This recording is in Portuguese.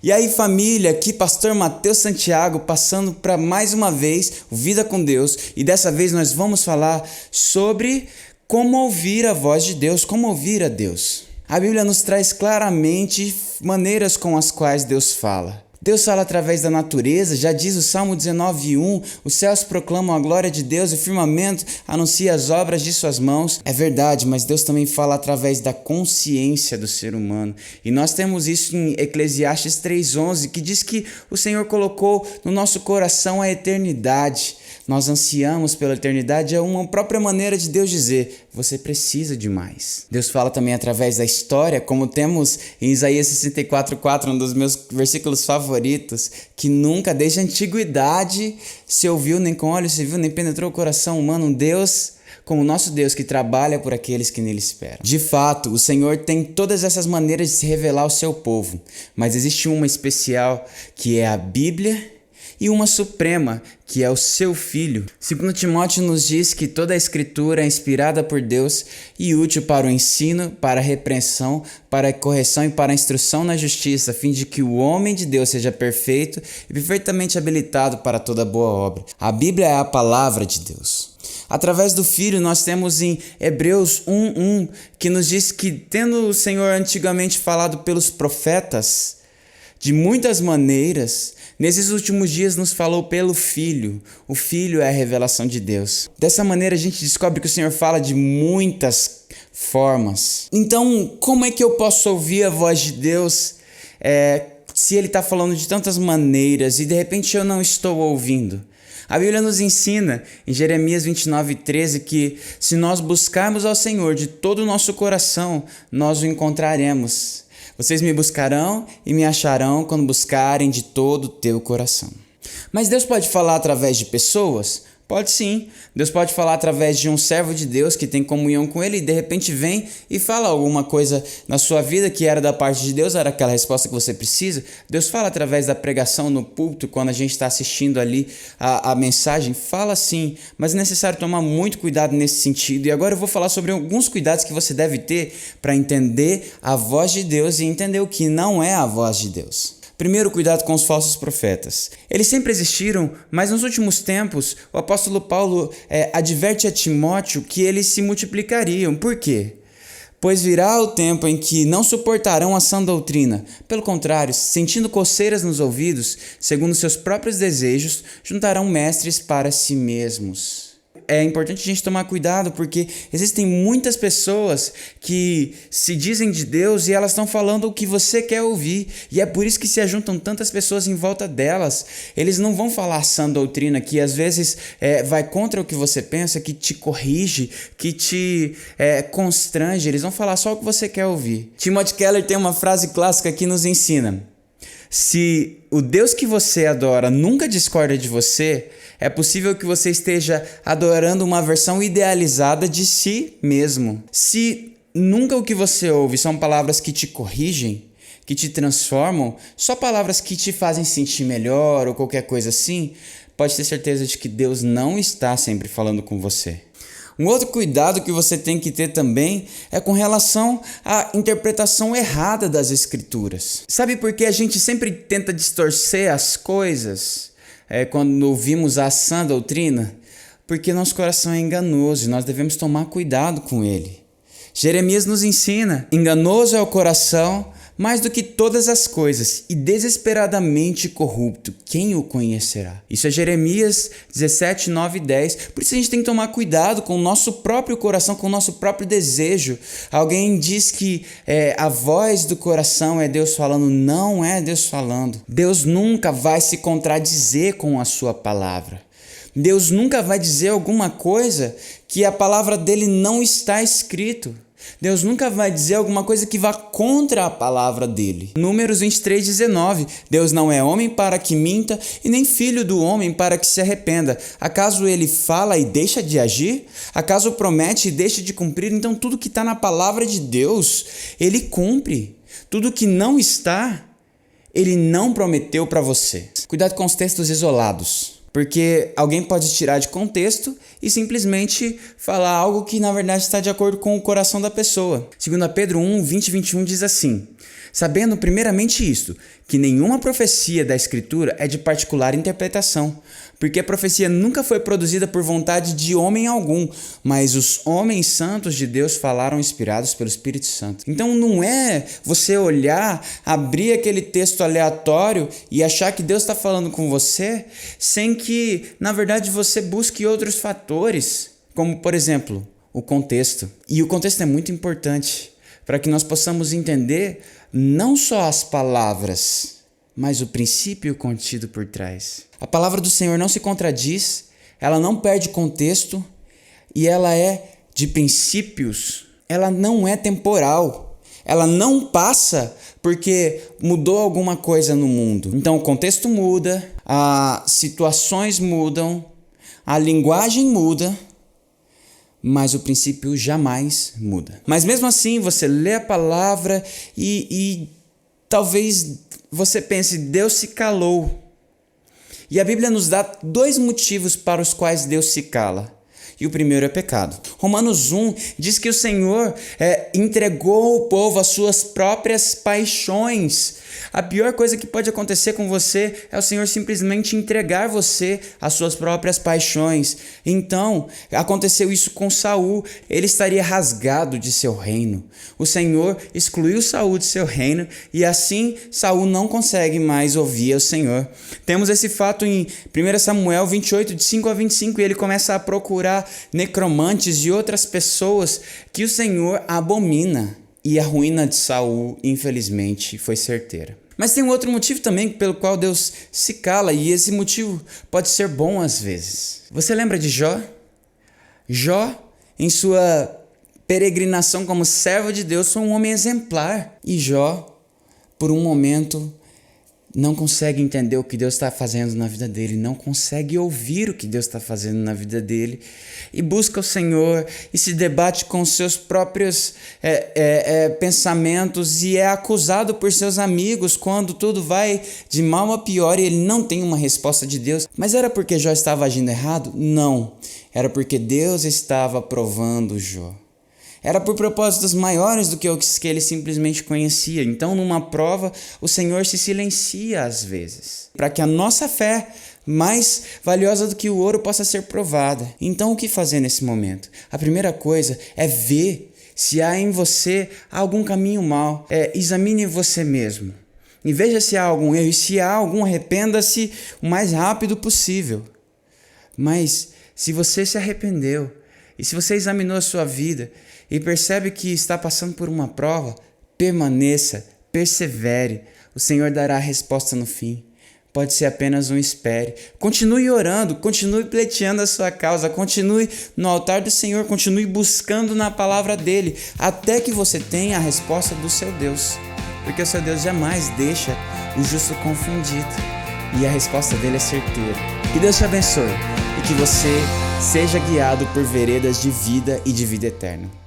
E aí família, aqui Pastor Mateus Santiago passando para mais uma vez o Vida com Deus, e dessa vez nós vamos falar sobre como ouvir a voz de Deus, como ouvir a Deus. A Bíblia nos traz claramente maneiras com as quais Deus fala. Deus fala através da natureza, já diz o Salmo 19:1, os céus proclamam a glória de Deus e o firmamento anuncia as obras de suas mãos. É verdade, mas Deus também fala através da consciência do ser humano. E nós temos isso em Eclesiastes 3:11, que diz que o Senhor colocou no nosso coração a eternidade. Nós ansiamos pela eternidade, é uma própria maneira de Deus dizer, você precisa de mais. Deus fala também através da história, como temos em Isaías 64:4, um dos meus versículos favoritos, que nunca desde a antiguidade se ouviu, nem com olhos se viu, nem penetrou o coração humano, um Deus como o nosso Deus que trabalha por aqueles que nele esperam. De fato, o Senhor tem todas essas maneiras de se revelar ao seu povo, mas existe uma especial que é a Bíblia, e uma suprema, que é o seu Filho. 2 Timóteo nos diz que toda a Escritura é inspirada por Deus e útil para o ensino, para a repreensão, para a correção e para a instrução na justiça, a fim de que o homem de Deus seja perfeito e perfeitamente habilitado para toda boa obra. A Bíblia é a palavra de Deus. Através do Filho nós temos em Hebreus 1:1, que nos diz que, tendo o Senhor antigamente falado pelos profetas, de muitas maneiras, nesses últimos dias nos falou pelo Filho. O Filho é a revelação de Deus. Dessa maneira a gente descobre que o Senhor fala de muitas formas. Então, como é que eu posso ouvir a voz de Deus se Ele está falando de tantas maneiras e de repente eu não estou ouvindo? A Bíblia nos ensina em Jeremias 29:13 que se nós buscarmos ao Senhor de todo o nosso coração, nós o encontraremos. Vocês me buscarão e me acharão quando buscarem de todo o teu coração. Mas Deus pode falar através de pessoas? Pode sim. Deus pode falar através de um servo de Deus que tem comunhão com Ele e de repente vem e fala alguma coisa na sua vida que era da parte de Deus, era aquela resposta que você precisa. Deus fala através da pregação no púlpito, quando a gente está assistindo ali a mensagem, fala sim, mas é necessário tomar muito cuidado nesse sentido. E agora eu vou falar sobre alguns cuidados que você deve ter para entender a voz de Deus e entender o que não é a voz de Deus. Primeiro, cuidado com os falsos profetas. Eles sempre existiram, mas nos últimos tempos, o apóstolo Paulo adverte a Timóteo que eles se multiplicariam. Por quê? Pois virá o tempo em que não suportarão a sã doutrina. Pelo contrário, sentindo coceiras nos ouvidos, segundo seus próprios desejos, juntarão mestres para si mesmos. É importante a gente tomar cuidado porque existem muitas pessoas que se dizem de Deus e elas estão falando o que você quer ouvir. E é por isso que se ajuntam tantas pessoas em volta delas. Eles não vão falar sã doutrina que às vezes vai contra o que você pensa, que te corrige, que te constrange. Eles vão falar só o que você quer ouvir. Timothy Keller tem uma frase clássica que nos ensina: se o Deus que você adora nunca discorda de você, é possível que você esteja adorando uma versão idealizada de si mesmo. Se nunca o que você ouve são palavras que te corrigem, que te transformam, só palavras que te fazem sentir melhor ou qualquer coisa assim, pode ter certeza de que Deus não está sempre falando com você. Um outro cuidado que você tem que ter também é com relação à interpretação errada das Escrituras. Sabe por que a gente sempre tenta distorcer as coisas quando ouvimos a sã doutrina? Porque nosso coração é enganoso e nós devemos tomar cuidado com ele. Jeremias nos ensina: enganoso é o coração mais do que todas as coisas, e desesperadamente corrupto, quem o conhecerá? Isso é Jeremias 17, 9 e 10. Por isso a gente tem que tomar cuidado com o nosso próprio coração, com o nosso próprio desejo. Alguém diz que a voz do coração é Deus falando. Não é Deus falando. Deus nunca vai se contradizer com a sua palavra. Deus nunca vai dizer alguma coisa que a palavra dele não está escrito. Deus nunca vai dizer alguma coisa que vá contra a palavra dele. Números 23:19. Deus não é homem para que minta e nem filho do homem para que se arrependa. Acaso ele fala e deixa de agir? Acaso promete e deixa de cumprir? Então tudo que está na palavra de Deus, ele cumpre. Tudo que não está, ele não prometeu para você. Cuidado com os textos isolados. Porque alguém pode tirar de contexto e simplesmente falar algo que na verdade está de acordo com o coração da pessoa. 2 Pedro 1, 20 e 21 diz assim: sabendo primeiramente isto, que nenhuma profecia da Escritura é de particular interpretação, porque a profecia nunca foi produzida por vontade de homem algum, mas os homens santos de Deus falaram inspirados pelo Espírito Santo. Então não é você olhar, abrir aquele texto aleatório e achar que Deus está falando com você, sem que, na verdade, você busque outros fatores, como, por exemplo, o contexto. E o contexto é muito importante para que nós possamos entender não só as palavras, mas o princípio contido por trás. A palavra do Senhor não se contradiz, ela não perde contexto e ela é de princípios, ela não é temporal, ela não passa porque mudou alguma coisa no mundo. Então o contexto muda, as situações mudam, a linguagem muda, mas o princípio jamais muda. Mas mesmo assim, você lê a palavra e talvez você pense, Deus se calou. E a Bíblia nos dá 2 motivos para os quais Deus se cala. E o primeiro é pecado. Romanos 1 diz que o Senhor entregou o povo às suas próprias paixões. A pior coisa que pode acontecer com você é o Senhor simplesmente entregar você às suas próprias paixões. Então, aconteceu isso com Saul. Ele estaria rasgado de seu reino. O Senhor excluiu Saul de seu reino e assim Saul não consegue mais ouvir o Senhor. Temos esse fato em 1 Samuel 28, de 5 a 25, e ele começa a procurar necromantes e outras pessoas que o Senhor abomina. E a ruína de Saul, infelizmente, foi certeira. Mas tem um outro motivo também pelo qual Deus se cala, e esse motivo pode ser bom às vezes. Você lembra de Jó? Jó, em sua peregrinação como servo de Deus, foi um homem exemplar. E Jó, por um momento, não consegue entender o que Deus está fazendo na vida dele, não consegue ouvir o que Deus está fazendo na vida dele, e busca o Senhor e se debate com os seus próprios pensamentos e é acusado por seus amigos quando tudo vai de mal a pior e ele não tem uma resposta de Deus. Mas era porque Jó estava agindo errado? Não, era porque Deus estava provando Jó. Era por propósitos maiores do que os que ele simplesmente conhecia. Então, numa prova, o Senhor se silencia às vezes, para que a nossa fé, mais valiosa do que o ouro, possa ser provada. Então, o que fazer nesse momento? A primeira coisa é ver se há em você algum caminho mau. Examine você mesmo e veja se há algum erro. E se há algum, arrependa-se o mais rápido possível. Mas, se você se arrependeu e se você examinou a sua vida e percebe que está passando por uma prova, permaneça, persevere. O Senhor dará a resposta no fim. Pode ser apenas um espere. Continue orando, continue pleiteando a sua causa, continue no altar do Senhor, continue buscando na palavra dele, até que você tenha a resposta do seu Deus. Porque o seu Deus jamais deixa o justo confundido. E a resposta dele é certeira. Que Deus te abençoe e que você seja guiado por veredas de vida e de vida eterna.